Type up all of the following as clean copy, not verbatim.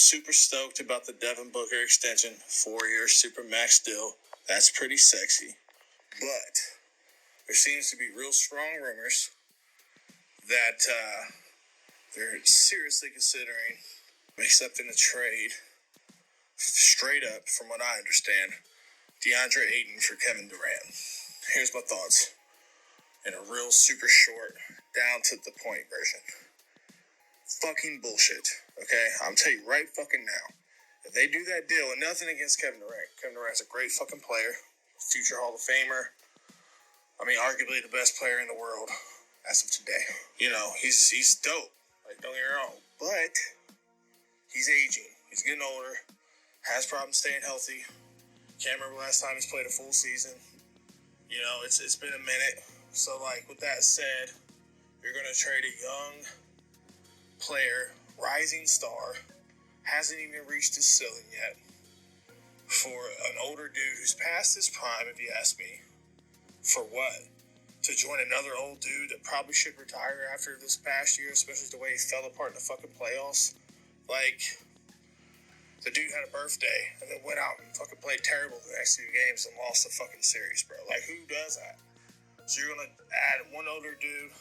super stoked about the Devin Booker extension, 4-year super max deal. That's pretty sexy. But there seems to be real strong rumors that they're seriously considering accepting a trade, straight up, from what I understand, DeAndre Ayton for Kevin Durant. Here's my thoughts in a real super short, down to the point version. Fucking bullshit, okay? I'm telling you right fucking now. If they do that deal, and nothing against Kevin Durant. Kevin Durant's a great fucking player, future Hall of Famer. I mean, arguably the best player in the world as of today. You know, he's dope. Like, don't get me wrong. But he's aging. He's getting older. Has problems staying healthy. Can't remember last time he's played a full season. You know, it's been a minute. So, like, with that said, you're going to trade a young player, rising star, hasn't even reached his ceiling yet, for an older dude who's past his prime, if you ask me. For what? To join another old dude that probably should retire after this past year, especially the way he fell apart in the fucking playoffs. Like, the dude had a birthday and then went out and fucking played terrible the next 2 games and lost the fucking series, bro. Like, who does that? So you're going to add one older dude,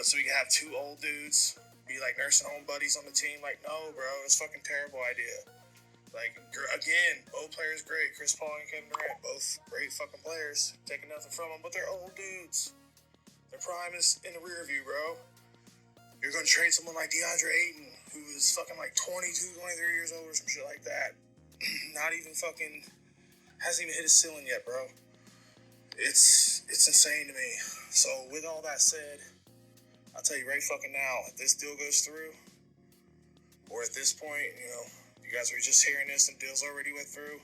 so we can have 2 old dudes be like nursing home buddies on the team? Like, no, bro, it's a fucking terrible idea. Like, again, both players great. Chris Paul and Kevin Durant, both great fucking players. Taking nothing from them, but they're old dudes. Their prime is in the rear view, bro. You're going to trade someone like DeAndre Ayton, who is fucking like 22, 23 years old or some shit like that. Not even fucking, hasn't even hit his ceiling yet, bro. It's insane to me. So, with all that said, I'll tell you right fucking now, if this deal goes through, or at this point, you know, you guys are just hearing this and deals already went through,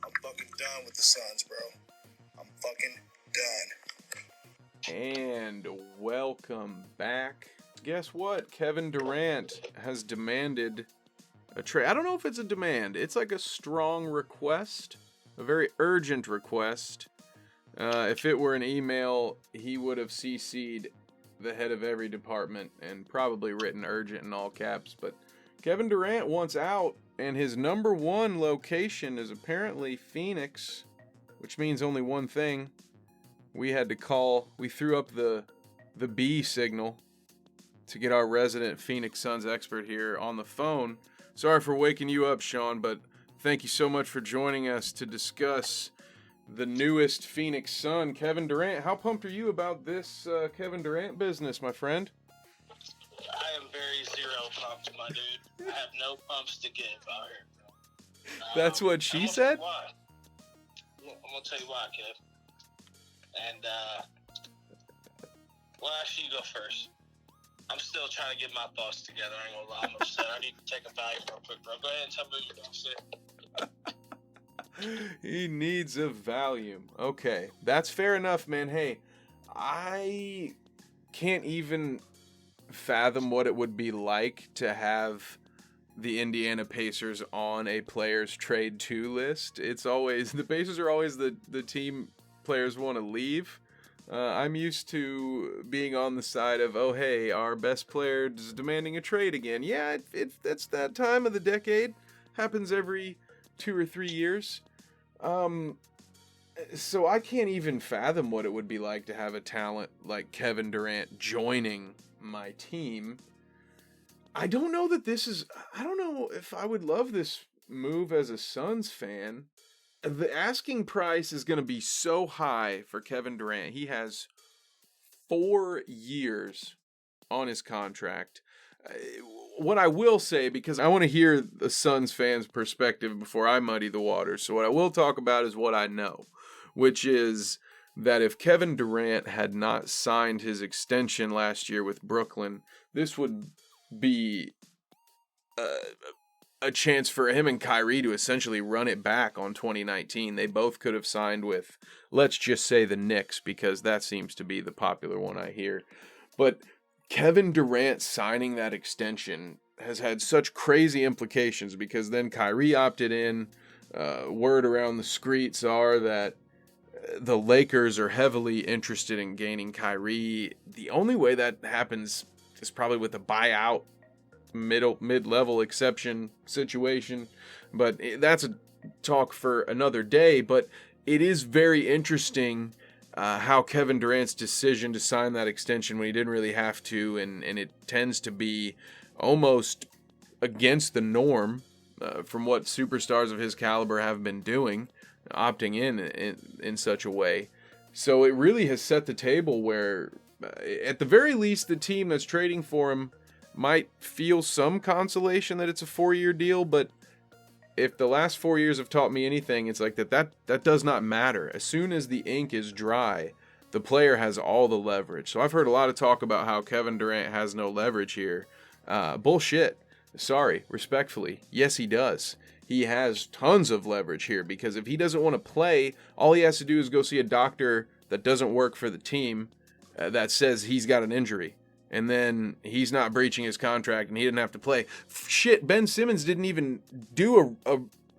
I'm fucking done with the Suns, bro. I'm fucking done. And welcome back. Guess what? Kevin Durant has demanded a trade. I don't know if it's a demand. It's like a strong request, a very urgent request. If it were an email, he would have CC'd the head of every department and probably written urgent in all caps. But Kevin Durant wants out, and his number 1 location is apparently Phoenix, which means only one thing. We threw up the B signal to get our resident Phoenix Suns expert here on the phone. Sorry for waking you up, Shawn, but thank you so much for joining us to discuss the newest Phoenix Sun, Kevin Durant. How pumped are you about this Kevin Durant business, my friend? I am very zero pumped, my dude. I have no pumps to give out here, bro. That's what she said? I'm going to tell you why, Kev. And, well, actually, you go first. I'm still trying to get my thoughts together. I ain't going to lie. I'm upset. I need to take a value real quick, bro. Go ahead and tell me what you're going to say. He needs a Valium. Okay, that's fair enough, man. Hey, I can't even fathom what it would be like to have the Indiana Pacers on a players trade to list. It's always, the Pacers are always the team players want to leave. I'm used to being on the side of, oh hey, our best player is demanding a trade again. Yeah, that's that time of the decade. Happens every 2 or 3 years. So I can't even fathom what it would be like to have a talent like Kevin Durant joining my team. I don't know if I would love this move as a Suns fan. The asking price is going to be so high for Kevin Durant. He has 4 years on his contract. What I will say, because I want to hear the Suns fans' perspective before I muddy the waters, so what I will talk about is what I know, which is that if Kevin Durant had not signed his extension last year with Brooklyn, this would be a chance for him and Kyrie to essentially run it back on 2019. They both could have signed with, let's just say, the Knicks, because that seems to be the popular one I hear. But Kevin Durant signing that extension has had such crazy implications, because then Kyrie opted in. Word around the streets are that the Lakers are heavily interested in gaining Kyrie. The only way that happens is probably with a buyout mid-level exception situation, but that's a talk for another day. But it is very interesting how Kevin Durant's decision to sign that extension when he didn't really have to, and it tends to be almost against the norm from what superstars of his caliber have been doing, opting in such a way. So it really has set the table where, at the very least, the team that's trading for him might feel some consolation that it's a 4-year deal, but if the last 4 years have taught me anything, it's like that does not matter. As soon as the ink is dry, the player has all the leverage. So I've heard a lot of talk about how Kevin Durant has no leverage here. Bullshit. Sorry, respectfully. Yes, he does. He has tons of leverage here, because if he doesn't want to play, all he has to do is go see a doctor that doesn't work for the team that says he's got an injury. And then he's not breaching his contract and he didn't have to play. Shit, Ben Simmons didn't even do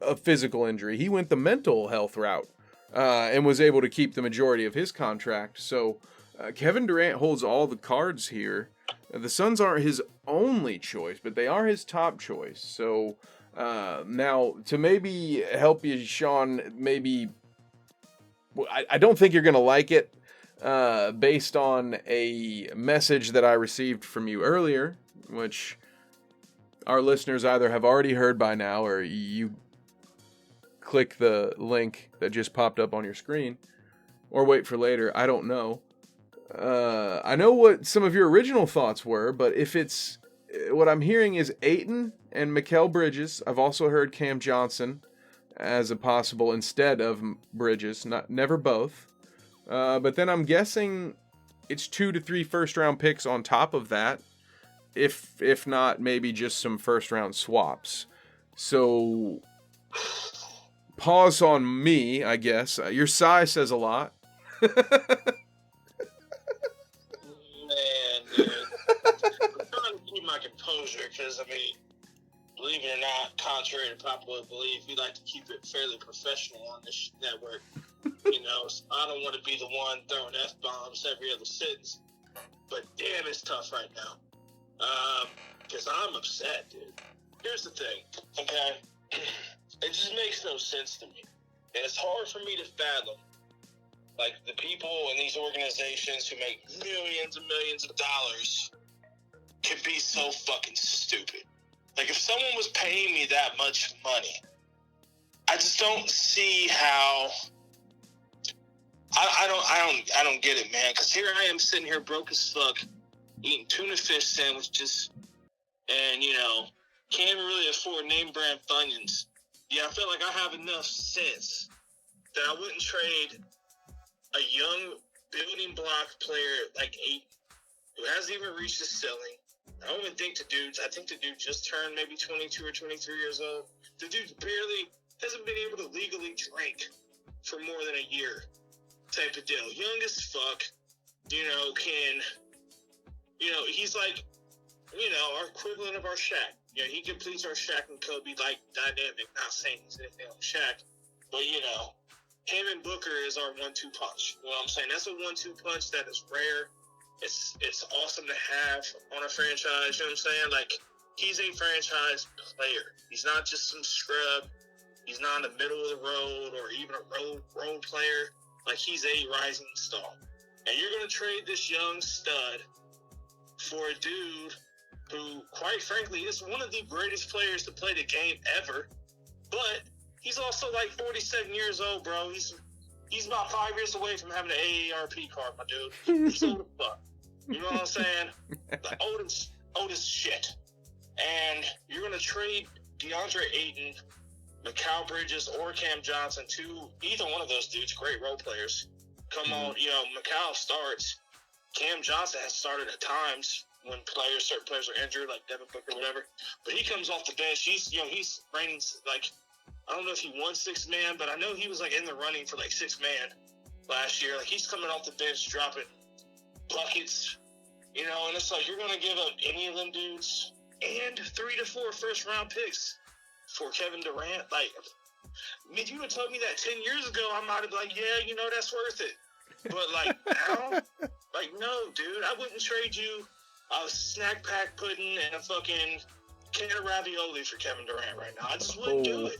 a physical injury. He went the mental health route and was able to keep the majority of his contract. So Kevin Durant holds all the cards here. The Suns aren't his only choice, but they are his top choice. So now, to maybe help you, Shawn, maybe I don't think you're going to like it. Based on a message that I received from you earlier, which our listeners either have already heard by now or you click the link that just popped up on your screen, or wait for later. I don't know. I know what some of your original thoughts were, but if it's what I'm hearing is Ayton and Mikal Bridges. I've also heard Cam Johnson as a possible instead of Bridges, never both. But then I'm guessing it's 2 to 3 first-round picks on top of that, if not maybe just some first-round swaps. So, pause on me, I guess. Your sigh says a lot. Man, dude. I'm trying to keep my composure because, believe it or not, contrary to popular belief, we like to keep it fairly professional on this network. So I don't want to be the one throwing F-bombs every other sentence. But damn, it's tough right now. Because I'm upset, dude. Here's the thing, okay? It just makes no sense to me. And it's hard for me to fathom, like, the people in these organizations who make millions and millions of dollars can be so fucking stupid. Like, if someone was paying me that much money, I just don't see how... I don't get it, man. Because here I am sitting here broke as fuck, eating tuna fish sandwiches, and, can't really afford name brand Funyuns. Yeah, I feel like I have enough sense that I wouldn't trade a young building block player like Ayton, who hasn't even reached his ceiling. I don't even think I think the dude just turned maybe 22 or 23 years old. The dude barely hasn't been able to legally drink for more than a year. Type of deal. Young as fuck, he's like, our equivalent of our Shaq. He completes our Shaq and Kobe like dynamic. Not saying he's anything like Shaq, but him and Booker is our 1-2 punch. You know what I'm saying? That's a 1-2 punch that is rare. It's awesome to have on a franchise. You know what I'm saying? Like, he's a franchise player. He's not just some scrub. He's not in the middle of the road or even a role player. Like, he's a rising star. And you're going to trade this young stud for a dude who, quite frankly, is one of the greatest players to play the game ever. But he's also like 47 years old, bro. He's about 5 years away from having an AARP card, my dude. He's old as fuck. You know what I'm saying? The oldest shit. And you're going to trade DeAndre Ayton, Mikal Bridges, or Cam Johnson to either one of those dudes, great role players. Come on, Mikal starts. Cam Johnson has started at times when certain players are injured, like Devin Booker or whatever. But he comes off the bench. He's reigning, like, I don't know if he won sixth man, but I know he was like in the running for like sixth man last year. Like, he's coming off the bench dropping buckets, and it's like, you're going to give up any of them dudes and 3 to 4 first round picks for Kevin Durant. Like, if you had told me that 10 years ago, I might have been like, yeah, that's worth it. But like now, like, no, dude, I wouldn't trade you a snack pack pudding and a fucking can of ravioli for Kevin Durant right now. I just wouldn't do it.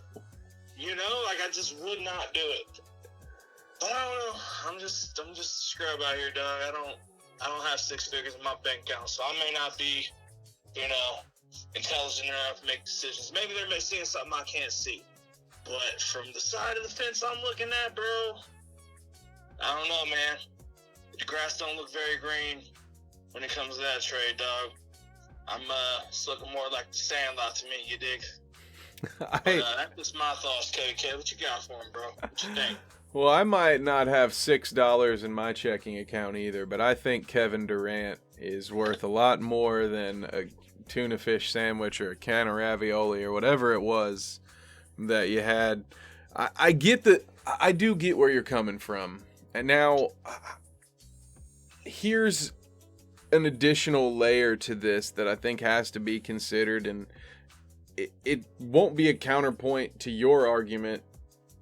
You know, like I just would not do it. But I don't know. I'm just a scrub out here, dog. I don't have 6 figures in my bank account, so I may not be, you know, intelligent enough to make decisions. Maybe they're seeing something I can't see. But from the side of the fence I'm looking at, bro, I don't know, man. The grass don't look very green when it comes to that trade, dog. It's looking more like the Sandlot to me, you dig? That's just my thoughts, KK. What you got for him, bro? What you think? Well, I might not have $6 in my checking account either, but I think Kevin Durant is worth a lot more than a tuna fish sandwich or a can of ravioli or whatever it was that you had. I do get where you're coming from. And now, here's an additional layer to this that I think has to be considered, and it won't be a counterpoint to your argument,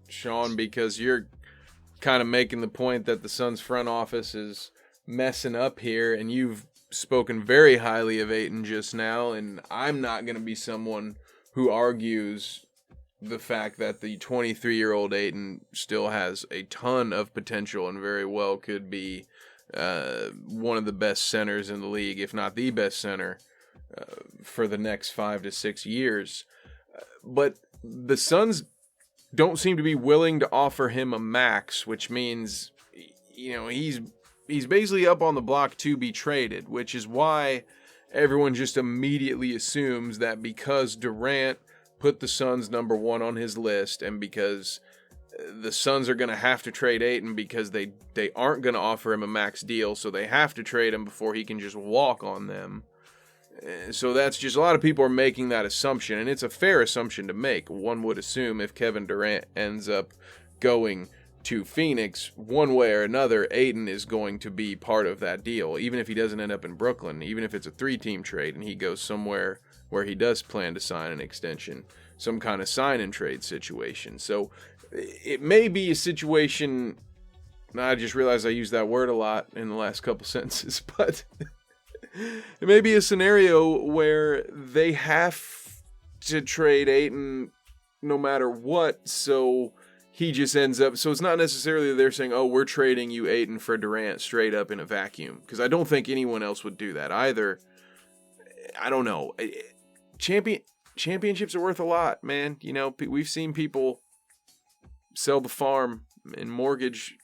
Shawn, because you're kind of making the point that the Suns front office is messing up here, and you've spoken very highly of Ayton just now, and I'm not going to be someone who argues the fact that the 23-year-old Ayton still has a ton of potential and very well could be one of the best centers in the league, if not the best center, for the next 5 to 6 years. But the Suns don't seem to be willing to offer him a max, which means, you know, he's basically up on the block to be traded, which is why everyone just immediately assumes that because Durant put the Suns number 1 on his list, and because the Suns are going to have to trade Ayton because they aren't going to offer him a max deal, so they have to trade him before he can just walk on them. So that's just, a lot of people are making that assumption, and it's a fair assumption to make. One would assume if Kevin Durant ends up going to Phoenix, one way or another, Ayton is going to be part of that deal, even if he doesn't end up in Brooklyn, even if it's a 3-team trade and he goes somewhere where he does plan to sign an extension, some kind of sign-and-trade situation. So it may be a situation, I just realized I used that word a lot in the last couple sentences, but it may be a scenario where they have to trade Ayton no matter what, so he just ends up, so it's not necessarily they're saying, oh, we're trading you Ayton for Durant straight up in a vacuum, because I don't think anyone else would do that either. I don't know. Championships are worth a lot, man. You know, we've seen people sell the farm and mortgage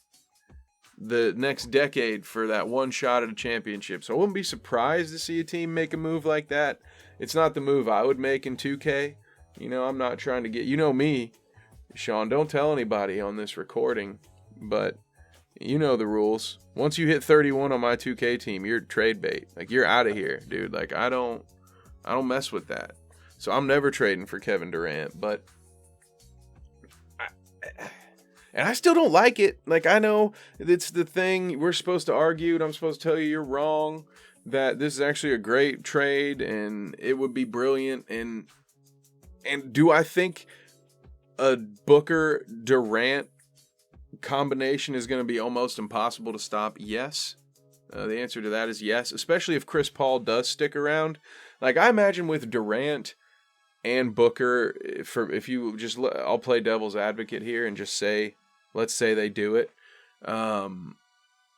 the next decade for that one shot at a championship. So I wouldn't be surprised to see a team make a move like that. It's not the move I would make in 2K. You know, I'm not trying to get, you know me, Shawn, don't tell anybody on this recording, but you know the rules. Once you hit 31 on my 2K team, you're trade bait. Like, you're out of here, dude. Like, I don't mess with that. So I'm never trading for Kevin Durant, but and I still don't like it. Like, I know it's the thing we're supposed to argue, and I'm supposed to tell you you're wrong, that this is actually a great trade and it would be brilliant. And do I think a Booker Durant combination is going to be almost impossible to stop? Yes. The answer to that is yes, especially if Chris Paul does stick around. Like, I imagine with Durant and Booker, if you just, I'll play devil's advocate here and just say, let's say they do it.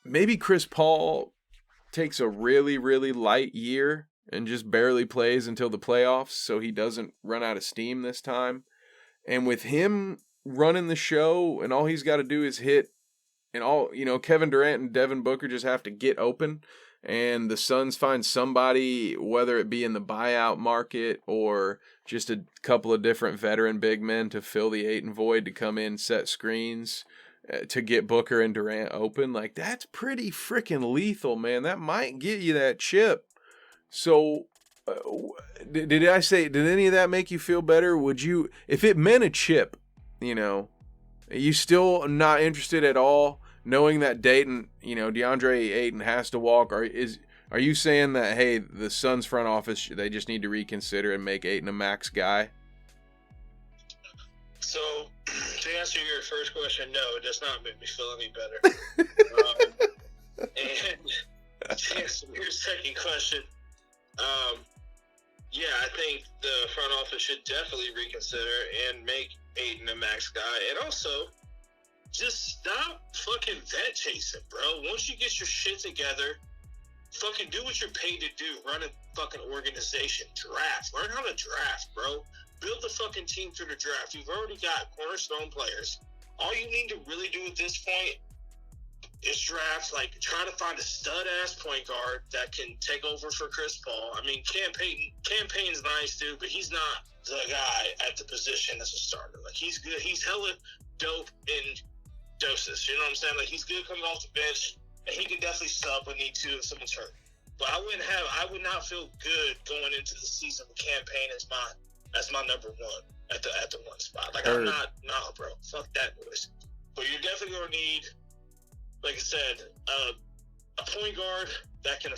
Maybe Chris Paul takes a really, really light year and just barely plays until the playoffs so he doesn't run out of steam this time. And with him running the show and all he's got to do is hit, and all, you know, Kevin Durant and Devin Booker just have to get open, and the Suns find somebody, whether it be in the buyout market or just a couple of different veteran big men to fill the Ayton void, to come in, set screens, to get Booker and Durant open. Like, that's pretty freaking lethal, man. That might get you that chip. So did any of that make you feel better? Would you, if it meant a chip, you know, are you still not interested at all, knowing that Dayton, you know, DeAndre Ayton has to walk? Are you saying that, hey, the Suns front office, they just need to reconsider and make Ayton a max guy? So, to answer your first question, no, it does not make me feel any better. And to answer your second question, yeah, I think the should definitely reconsider and make Aiden a max guy. And also, just stop fucking vet chasing, bro. Once you get your shit together, fucking do what you're paid to do. Run a fucking organization. Draft. Learn how to draft, bro. Build the fucking team through the draft. You've already got cornerstone players. All you need to really do at this point is draft, like, try to find a stud-ass point guard that can take over for Chris Paul. I mean, Campaign's nice, dude, but he's not the guy at the position as a starter. Like, he's good. He's hella dope in doses. You know what I'm saying? Like, he's good coming off the bench, and he can definitely sub when need to if someone's hurt. But I would not feel good going into the season with Campaign as my number one at the one spot. Like, I'm not, nah, bro. Fuck that noise. But you're definitely going to need, like I said, a point guard that can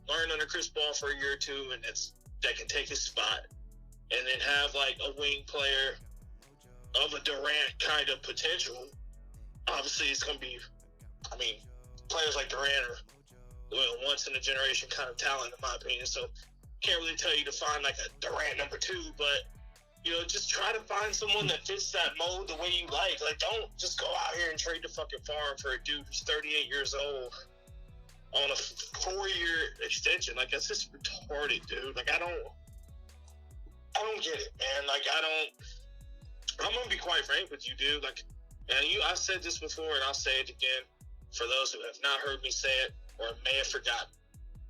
learn under Chris Paul for a year or two, and that can take his spot, and then have like a wing player of a Durant kind of potential. Obviously, it's going to be, I mean, players like Durant are once in a generation kind of talent, in my opinion. So can't really tell you to find like a Durant number 2, but just try to find someone that fits that mold the way you like. Like, don't just go out here and trade the fucking farm for a dude who's 38 years old on a 4-year extension. Like, that's just retarded, dude. Like, I don't get it, man. Like, I'm gonna be quite frank with you, dude. Like, and I said this before, and I'll say it again for those who have not heard me say it or may have forgotten.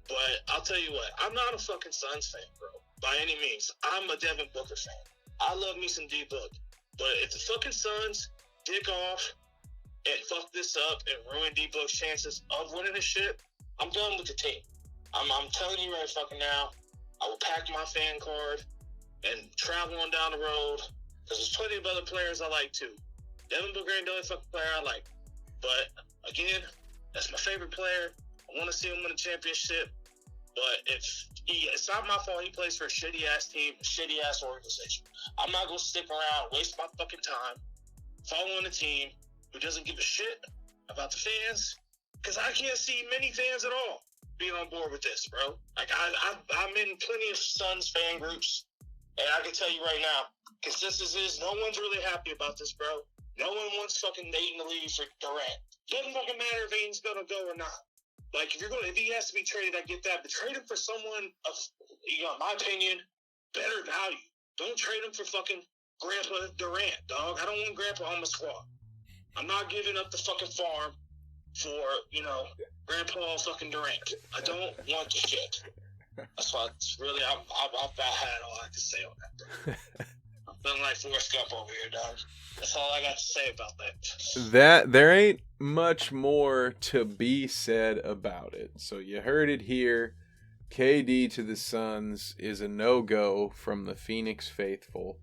But I'll tell you what, I'm not a fucking Suns fan, bro, by any means. I'm a Devin Booker fan. I love me some D-Book. But if the fucking Suns dick off and fuck this up and ruin D-Book's chances of winning this shit, I'm done with the team. I'm telling you right fucking now, I will pack my fan card and travel on down the road, because there's plenty of other players I like too. Devin Booker ain't the only fucking player I like. But again, that's my favorite player. I want to see him win a championship. But it's not my fault he plays for a shitty-ass team, a shitty-ass organization. I'm not going to stick around, waste my fucking time following a team who doesn't give a shit about the fans, because I can't see many fans at all being on board with this, bro. Like, I'm in plenty of Suns fan groups, and I can tell you right now, consensus is no one's really happy about this, bro. No one wants fucking Aiden to leave for Durant. Doesn't fucking matter if Aiden's going to go or not. Like, if he has to be traded, I get that. But trade him for someone of, in my opinion, better value. Don't trade him for fucking Grandpa Durant, dog. I don't want Grandpa on my squad. I'm not giving up the fucking farm for, Grandpa fucking Durant. I don't want the shit. That's why it's really, I've had all I can say on that, bro. I'm feeling like Forrest Gump over here, dog. That's all I got to say about that. There ain't much more to be said about it. So you heard it here. KD to the Suns is a no-go from the Phoenix faithful.